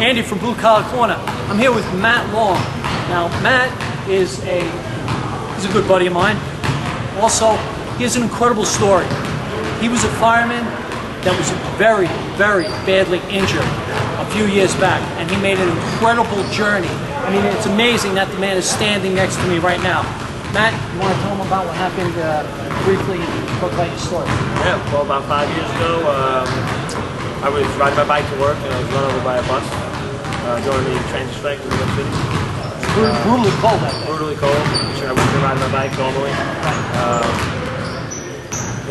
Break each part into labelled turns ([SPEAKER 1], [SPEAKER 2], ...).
[SPEAKER 1] Andy from Blue Collar Corner. I'm here with Matt Long. Now, Matt is he's a good buddy of mine. Also, he has an incredible story. He was a fireman that was very, very badly injured a few years back, and he made an incredible journey. I mean, it's amazing that the man is standing next to me right now. Matt, you want to tell him about what happened briefly and talk about your story?
[SPEAKER 2] Yeah, well, about 5 years ago, I was riding my bike to work and I was run over by a bus during the transit strike in New York City.
[SPEAKER 1] Brutally cold that day.
[SPEAKER 2] Brutally cold. I wasn't riding my bike normally.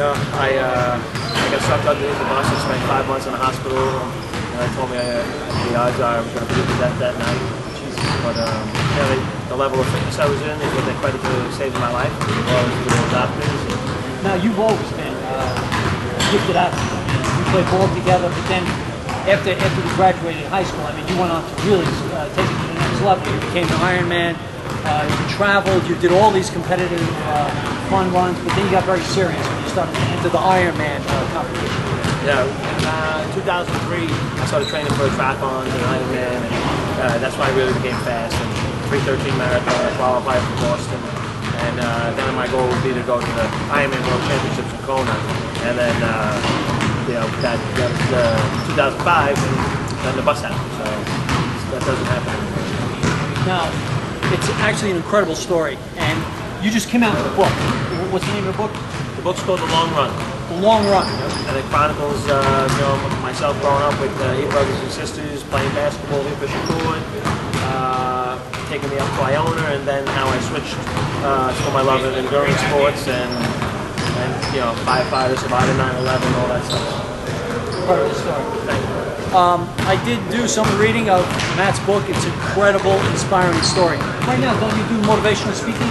[SPEAKER 2] I got sucked underneath the bus. I spent 5 months in the hospital, and they told me the odds are I was going to bleed to death that night. But the level of fitness I was in is what they credit to saving my life, as well as the doctors.
[SPEAKER 1] Now, you've always been gifted athletes. We played ball together, but then after you graduated high school, I mean, you went on to really take it to the next level. You became an Ironman. You traveled. You did all these competitive, fun runs, but then you got very serious when you started to enter the Ironman competition.
[SPEAKER 2] Yeah, in 2003, I started training for a triathlon and Ironman, and that's why I really became fast. And 3:13 marathon, I qualified for Boston, and then my goal would be to go to the Ironman World Championships in Kona, and then that was 2005, and then the bus happened, so that doesn't happen anymore.
[SPEAKER 1] Now, it's actually an incredible story, and you just came out with a book. What's the name of the book?
[SPEAKER 2] The book's called The Long Run.
[SPEAKER 1] The Long Run.
[SPEAKER 2] And it chronicles myself growing up with 8 brothers and sisters, playing basketball, fishing pool, taking me up to Iona, and then how I switched to my love of endurance sports and firefighter, survived 9/11, all that stuff.
[SPEAKER 1] Incredible story.
[SPEAKER 2] Thank you.
[SPEAKER 1] I did do some reading of Matt's book. It's an incredible, inspiring story. Right now, don't you do motivational speaking?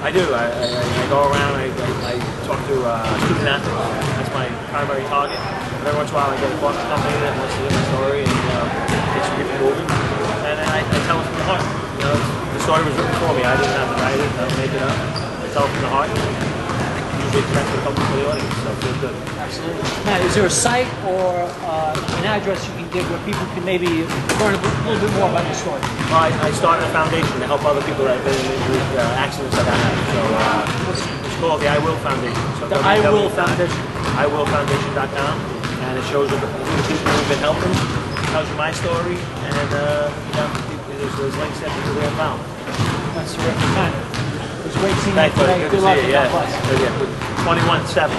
[SPEAKER 2] I do. I go around, I talk to student athletes. That's my primary target. And every once in a while I get a company that wants to hear my story and get some people moving. And then I tell them from the heart. The story was written for me. I didn't have to write it. I don't make it up. I tell them from the heart. Usually connect with something for the audience, so it feels good.
[SPEAKER 1] Absolutely. Matt, is there a site or an address you can give where people can maybe learn a little bit more about your story?
[SPEAKER 2] Well, I started a foundation to help other people that have been in accidents that I had. So it's called the I Will Foundation. So
[SPEAKER 1] the I Will Foundation.
[SPEAKER 2] iwillfoundation.com, and it shows you the people who've been helping, tells you my story, and there's links that people have found.
[SPEAKER 1] That's terrific. It was great seeing you
[SPEAKER 2] Thanks,
[SPEAKER 1] today.
[SPEAKER 2] good to see you. Yeah. 21/7.